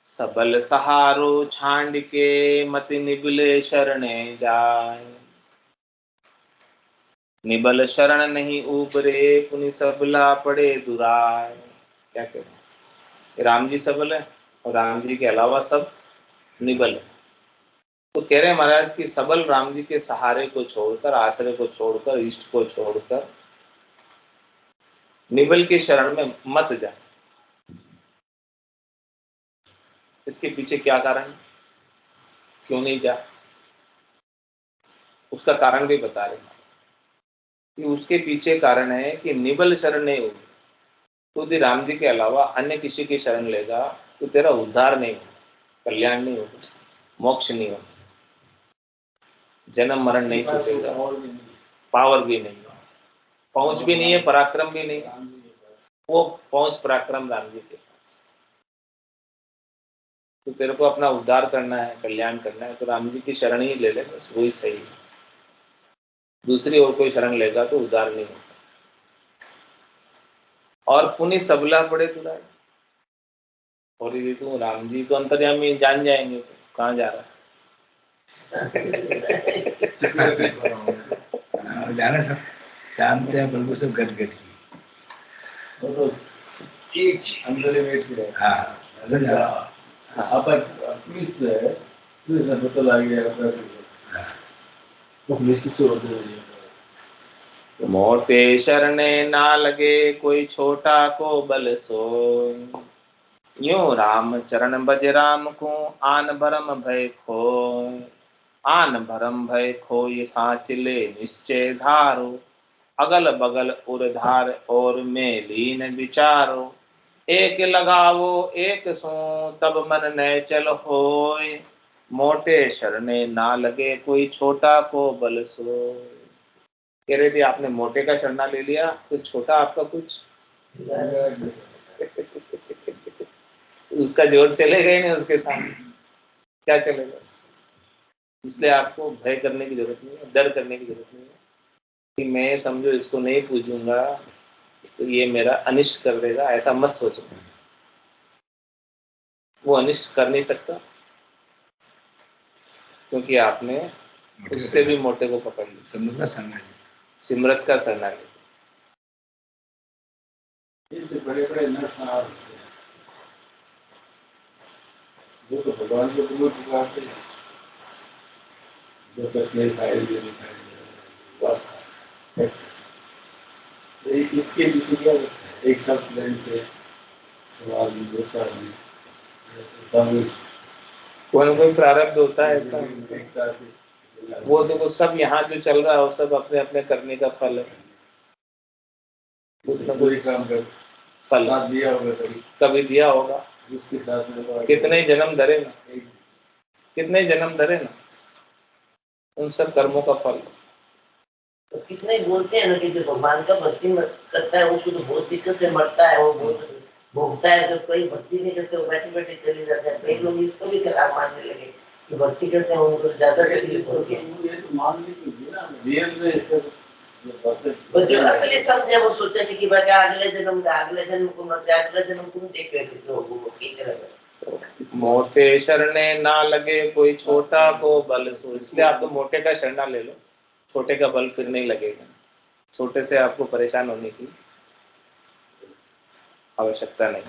Speaker 1: सबल सहारो छांड के मति निबले शरणे जाए। निबल शरण नहीं उबरे पुनि सबला पड़े दुराय। क्या कह रहे, राम जी सबल है और राम जी के अलावा सब निबल है। तो कह रहे हैं महाराज कि सबल राम जी के सहारे को छोड़कर, आश्रय को छोड़कर, इष्ट को छोड़कर निबल की शरण में मत जा। इसके पीछे क्या कारण, क्यों नहीं जा, उसका कारण भी बता रहे हैं कि उसके पीछे कारण है कि निबल शरण नहीं होगी तो यदि राम जी के अलावा अन्य किसी की शरण लेगा तो तेरा उद्धार नहीं होगा, कल्याण नहीं होगा, मोक्ष नहीं होगा, जन्म मरण नहीं छूटेगा, पावर भी नहीं है, पहुंच भी नहीं है, पराक्रम भी नहीं है। वो पहुंच पराक्रम राम जी के पास। तो तेरे को अपना उद्धार करना है, कल्याण करना है तो राम जी की शरण ही ले ले, बस वही सही है। दूसरी और कोई शरण लेगा तो उद्धार नहीं होगा। और पुनि सबला पड़े तुरा। और यदि तू राम जी तो अंतर्यामी जान जाएंगे तो कहाँ जा रहा है।
Speaker 3: जाना सब जानते हैं, बिल्कुल सब गट की।
Speaker 4: तो एक अंदर वेट है।
Speaker 3: हाँ,
Speaker 4: अपन पुलिस है, पुलिस ने पता लग गया तो पुलिस छोड़ दे।
Speaker 1: मोटे शरणे ना लगे कोई छोटा को बल सोय। यूं राम चरण बज राम को आन भरम भय खोय। आन भरम भय खोय सांचले निश्चय धारो। अगल बगल उर्धार और में लीन विचारो। एक लगावो एक सो तब मन न चल होय। मोटे शरणे ना लगे कोई छोटा को बल सोय। कह रहे थे आपने मोटे का शरणा ले लिया तो छोटा आपका कुछ उसका जोर चलेगा ही नहीं, उसके सामने क्या चलेगा। इसलिए आपको भय करने की जरूरत नहीं है, डर करने की जरूरत नहीं है कि मैं समझो इसको नहीं पूजूंगा तो ये मेरा अनिष्ट कर देगा, ऐसा मत सोचो। वो अनिष्ट कर नहीं सकता क्योंकि आपने उससे भी मोटे को पकड़ लिया। सिमरत का सरना लिया।
Speaker 4: बड़े बड़े वो तो भगवान को पूर्ण पुकारते हैं, जो कसने खाए ये नहीं खाए। इसके पीछे क्या होता है? एक साथ प्लान से सवाल में दो साल में
Speaker 1: कोई ना कोई प्रारब्ध होता है ऐसा।
Speaker 4: एक साथ
Speaker 1: वो देखो सब यहाँ जो चल रहा है वो सब अपने अपने करने का फल है।
Speaker 4: कोई काम कर
Speaker 1: फल
Speaker 4: साथ दिया होगा
Speaker 1: कभी दिया होगा,
Speaker 4: उसके साथ में
Speaker 1: कितने ही जन्म धरे ना, कितने ही जन्म धरे ना, उन सब कर्मों का फल।
Speaker 2: तो कितने बोलते हैं ना कि जो भगवान का भक्ति करता है उसको तो बहुत दिक्कत से मरता है, वो बहुत भोगता है। जो कोई भक्ति नहीं करते वो बैठे बैठे चले जाते हैं। कई लोग इसको भी खराब मानने लगे कि भक्ति करते हैं उनको ज्यादा तकलीफ होती है।
Speaker 4: ये तो मान लीजिए ना, रियल में इसका
Speaker 2: और जो असली संत है वो सोचते थे कि बेटा अगले जन्म को मर जाए, अगले जन्म तुम देख रहे थे तो वो की तरह
Speaker 1: मोटे शरणे ना लगे कोई छोटा को बल सो। इसलिए आप तो मोटे का शरणा ले लो, छोटे का बल फिर नहीं लगेगा। छोटे से आपको परेशान होने की आवश्यकता नहीं।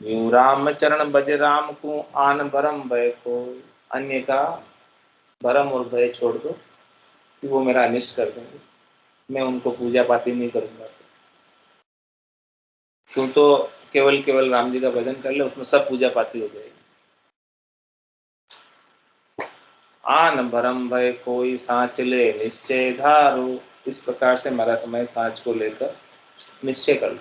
Speaker 1: यूं राम चरण भज राम को आन भरम भय को। अन्य का भरम और भय छोड़ दो कि वो मेरा अनिष्ट कर देंगे, मैं उनको पूजा पाती नहीं करूंगा। तू तो केवल केवल राम जी का भजन कर ले, उसमें सब पूजा पाती हो जाएगी। आन भरम भय कोई सांच ले निश्चय धारो। इस प्रकार से महाराज सांच को लेकर निश्चय कर लो।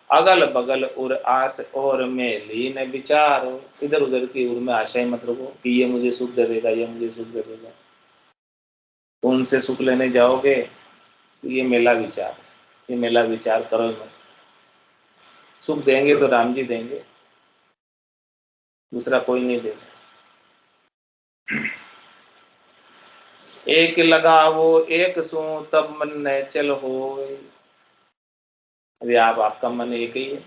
Speaker 1: अगल बगल उर आस और में लीन विचारो। इधर उधर की उर में आशय मत रखो कि ये मुझे सुख दे देगा, ये मुझे सुख दे देगा। उनसे सुख लेने जाओगे तो ये मेला विचार करो मत। सुख देंगे तो राम जी देंगे, दूसरा कोई नहीं देगा। एक लगावो एक सो तब मन न चल हो। अरे आपका मन एक ही है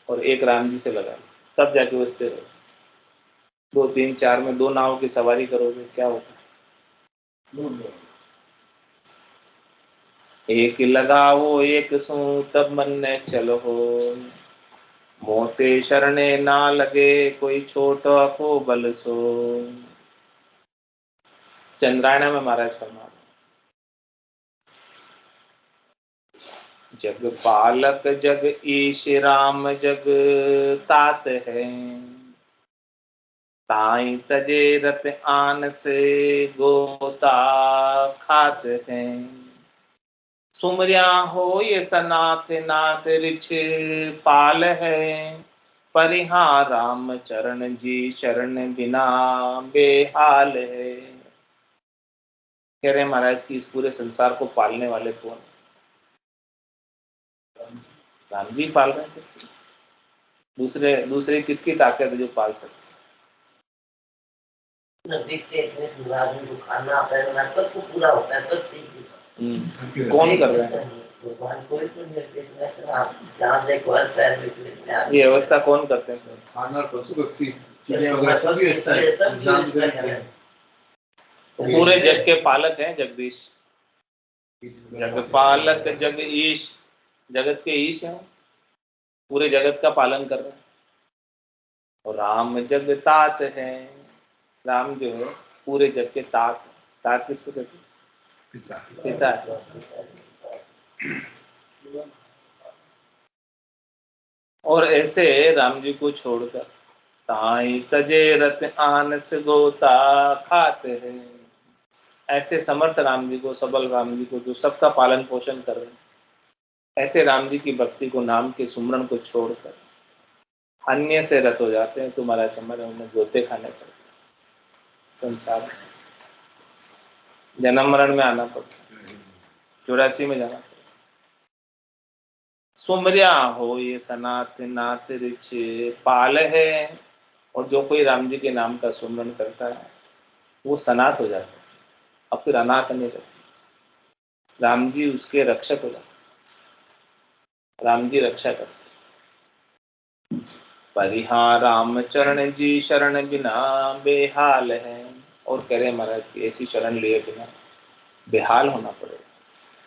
Speaker 1: और एक राम जी से लगा लो, तब जाके वो स्थिर हो। 2 3 4 में 2 नाव की सवारी करोगे क्या होगा? एक लगावो एक सो तब मन न चल हो। मोटे शरणे ना लगे कोई छोटा को बल सो। चंद्रायण में महाराज फरमा जग पालक जग ईश राम जग तात है। ताई तजे रत आन से गोता खात है। सुमरिया हो ये सनाथ नाथ रिछ पाल है। परिहा राम चरण जी शरण बिना बेहाल है। कह रहे महाराज की इस पूरे संसार को पालने वाले कौन? राम जी पाल रहे हैं। दूसरे किसकी ताकत है जो पाल सकते?
Speaker 2: खाना पहनना सब कुछ पूरा होता है, सब चीज
Speaker 1: कौन कर रहे हैं?
Speaker 2: भगवान कोई तो निर्देश नहीं। आप जहाँ देखो
Speaker 1: ये व्यवस्था कौन करते हैं?
Speaker 4: खाना पशु पक्षी चीजें वगैरह सब व्यवस्था है।
Speaker 1: पूरे जग के पालक हैं जगदीश। जग पालक जग ईश, जगत के ईश हैं, पूरे जगत का पालन कर रहे हैं। और राम जग तात है। राम जो है पूरे जग के तात। तात किसको कहते हैं? पिता है। और ऐसे राम जी को छोड़कर ताई तजे रत आनस गोता खाते हैं। ऐसे समर्थ राम जी को, सबल राम जी को, जो सबका पालन पोषण कर रहे हैं, ऐसे राम जी की भक्ति को, नाम के सुमरण को छोड़कर अन्य से रत हो जाते हैं। तुम्हारा समझ उन्हें गोते खाने पड़ते, संसार में जन्म मरण में आना पड़ता, 84 में जाना पड़ता। सुमरिया हो ये सनात नाथ रिच पाल है। और जो कोई राम जी के नाम का सुमरण करता है वो सनात हो जाता है, अब फिर अनाथ नहीं रहता। राम जी उसके रक्षक हो जाते, राम जी रक्षा करते। परिहा राम चरण जी शरण बिना बेहाल है। और कह रहे महाराज की ऐसी शरण लिए बिना बेहाल होना पड़ेगा।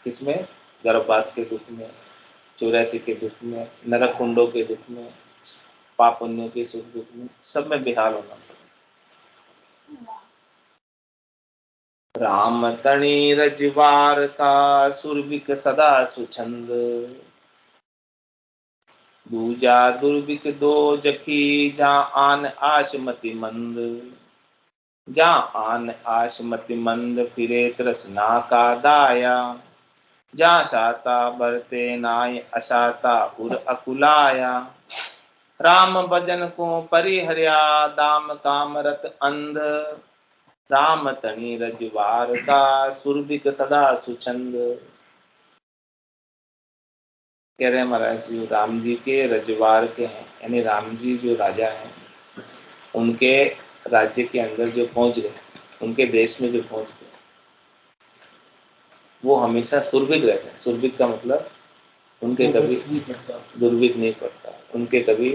Speaker 1: किसमें? गर्भवास के दुख में, 84 के दुख में, नरक कुंडों के दुख में, पाप पुण्यों के सुख दुख में सब में बेहाल होना पड़ेगा। राम तणी रजवार का सुरभिक सदा सुछंद, दूजा दुर्भिक दो जखी जहाँ आन आशमति मंद, जहाँ आन आशमति मंद फिरे तृष्णा का दाया, जहाँ शाता बरते नाय अशाता उर अकुलाया, राम भजन को परिहर्या दाम काम रत अंध, राम तणी रजवार का सुरभिक सदा सुछंद। कह रहे हैं महाराज जी राम जी के रजवार के हैं, यानी राम जी जो राजा हैं उनके राज्य के अंदर जो पहुंच गए, उनके देश में जो पहुंच गए, वो हमेशा सुरभिक रहते हैं। सुरभिक का मतलब उनके कभी दुर्भिक नहीं पड़ता, उनके कभी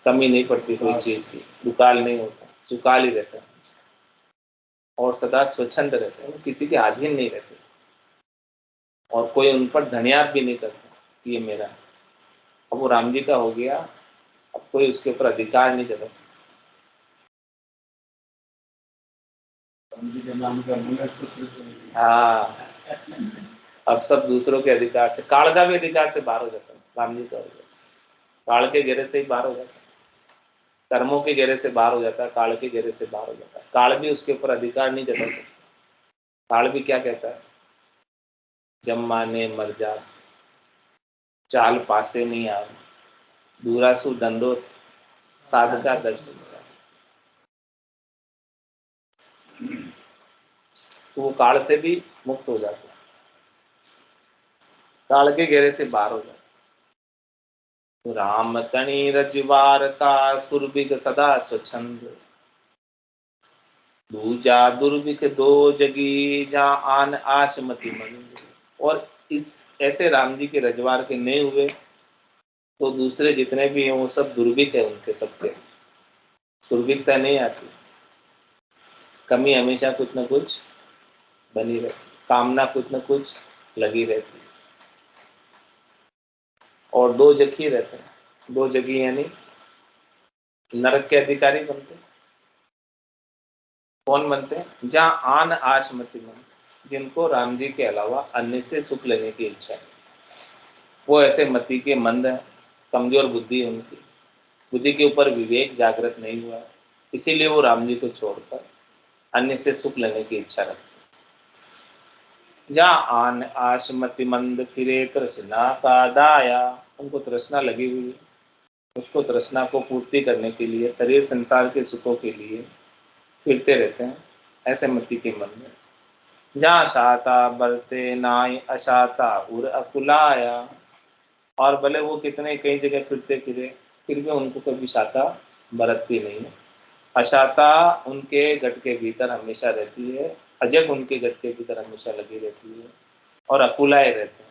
Speaker 1: कमी नहीं पड़ती कोई चीज की, दुकाल नहीं होता, सुकाल ही रहता है और सदा स्वच्छंद रहते हैं, किसी के अधीन नहीं रहते और कोई उन पर धनियात भी नहीं करता कि ये मेरा है। अब वो राम जी का हो गया, अब कोई उसके ऊपर अधिकार नहीं जता सकता। हाँ, अब सब दूसरों के अधिकार से, काल का भी अधिकार से बाहर हो जाता है, राम जी का हो जाता, काल के घेरे से ही बाहर हो जाता है, कर्मों के घेरे से बाहर हो जाता है, काल के घेरे से बाहर हो जाता है। काल भी उसके ऊपर अधिकार नहीं जता सकता। काल भी क्या कहता है, जम माने मर जा, चाल पासे नहीं आवे, दूरासु दंडो साधका दर्शन। तो वो काल से भी मुक्त हो जाता है, काल के घेरे से बाहर हो जाता है। तो राम तणी रजवार का सुरभिक सदा स्वच्छंद, दूजा दुर्भिक दो जगी जहाँ आन आशमति मंद। और इस ऐसे राम जी के रजवार के नहीं हुए तो दूसरे जितने भी हैं वो सब दुर्भिक है, उनके सबके सुरभिकता नहीं आती, कमी हमेशा कुछ न कुछ बनी रहती, कामना कुछ न कुछ लगी रहती। और दो जखी रहते हैं, दो जगी यानी नरक के अधिकारी बनते हैं। कौन बनते हैं, जहाँ आन आशमति मन, जिनको राम जी के अलावा अन्य से सुख लेने की इच्छा है, वो ऐसे मति के मंद है, कमजोर बुद्धि है, उनकी बुद्धि के ऊपर विवेक जागृत नहीं हुआ है, इसीलिए वो राम जी को छोड़कर अन्य से सुख लेने की इच्छा रखते हैं। जहाँ आन आशमति मंद फिरे तृष्णा का दाया, उनको तृष्णा लगी हुई है, उसको तृष्णा को पूर्ति करने के लिए शरीर संसार के सुखों के लिए फिरते रहते हैं, ऐसे मति के मन में। जहाँ शाता बरते नाय अशाता उर अकुलाया, और भले वो कितने कई जगह फिरते फिरे फिर भी उनको कभी शाता बरतती नहीं है। अशाता उनके गट के भीतर हमेशा रहती है, अजग उनके गट के भीतर हमेशा लगी रहती है और अकुलाए रहते हैं।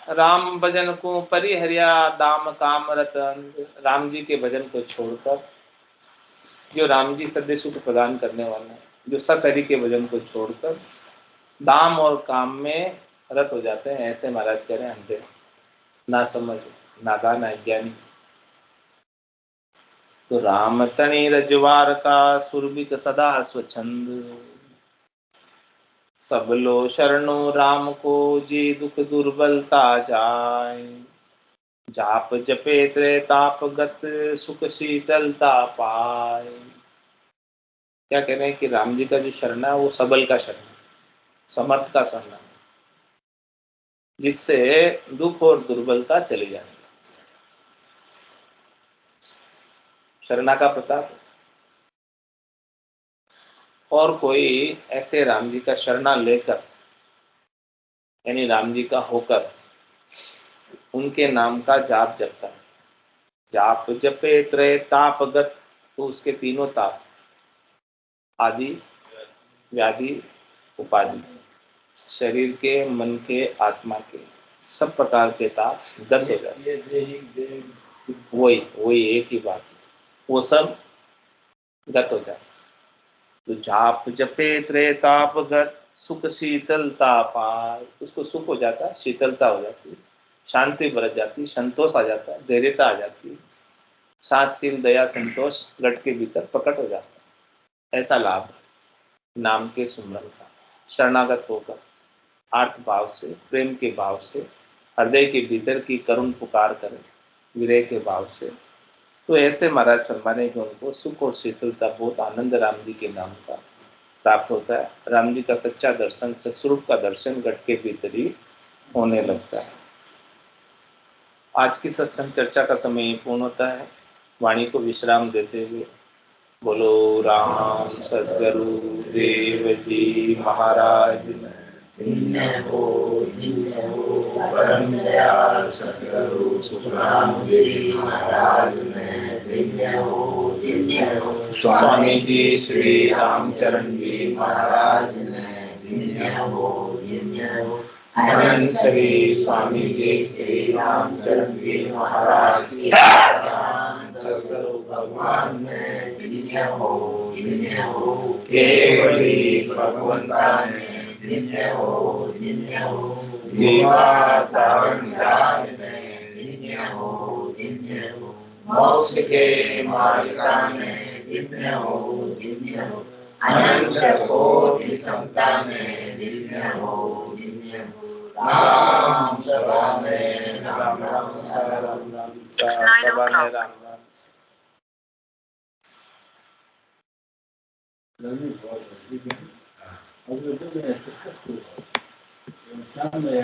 Speaker 1: राम भजन को परिहर्या दाम काम रतन, राम जी के भजन को छोड़कर, जो राम जी सद्य सुख प्रदान करने वाले हैं, जो सतहरि के भजन को छोड़कर दाम और काम में रत हो जाते हैं, ऐसे महाराज कह रहे हैं अंधे, ना समझ, नादान, अज्ञानी। तो राम तणी रजवार का सुरभिक सदा स्वच्छंद, सब लो शरणो राम को जी दुख दुर्बलता जाय, जाप जपे त्रेताप गत सुख शीतलता पाए। क्या कह रहे हैं कि राम जी का जो शरण है वो सबल का शरण है, समर्थ का शरण है, जिससे दुख और दुर्बलता चली जाए। शरणा का प्रताप। और कोई ऐसे राम जी का शरणा लेकर, यानी राम जी का होकर उनके नाम का जाप जपता है, जाप जपे त्रय ताप गत, तो उसके तीनों ताप, आदि व्याधि उपाधि, शरीर के, मन के, आत्मा के सब प्रकार के ताप गत हो जाते। वही एक ही बात, वो सब गत हो जाते। तो जाप जपे त्रय ताप गत सुख शीतलता पाए, उसको सुख हो जाता है, शीतलता हो जाती है, शांति बरत जाती है, संतोष आ जाता है, धैर्यता आ जाती है, शांतशील दया संतोष गट के भीतर प्रकट हो जाता है। ऐसा लाभ है नाम के सुमरन का। शरणागत होकर आर्त भाव से, प्रेम के भाव से, हृदय के भीतर की करुण पुकार करें विरह के भाव से, तो ऐसे महाराज फरमाने कि उनको सुख और शीतलता, बहुत आनंद राम जी के नाम का प्राप्त होता है। राम जी का सच्चा दर्शन, सत्स्वरूप का दर्शन गट के भीतर ही होने लगता है। आज की सत्संग चर्चा का समय पूर्ण होता है। वाणी को विश्राम देते हुए बोलो राम सद्गुरु देव जी महाराज में
Speaker 2: धन्य हो परम दयाल सद्गुरु सुखराम गिरी महाराज में धन्य हो
Speaker 1: स्वामी जी श्री रामचरण जी महाराज
Speaker 2: में धन्य हो
Speaker 1: अनंत श्री स्वामी जी श्री रामचरण जी महाराज की सद्गुरु
Speaker 2: भगवान में धन्य हो
Speaker 1: केवली भगवंता में
Speaker 2: धन्य हो
Speaker 1: जीवात्म ज्ञान
Speaker 2: में धन्य हो
Speaker 1: मोक्ष के मार्गा में
Speaker 2: धन्य हो अनंत कोटि संतान धन्य हो
Speaker 1: राम सभा में राम राम राम राम सभा में राम राम।
Speaker 4: गर्मी बहुत है, ठीक है। अब तो मैं चक्कर शाम में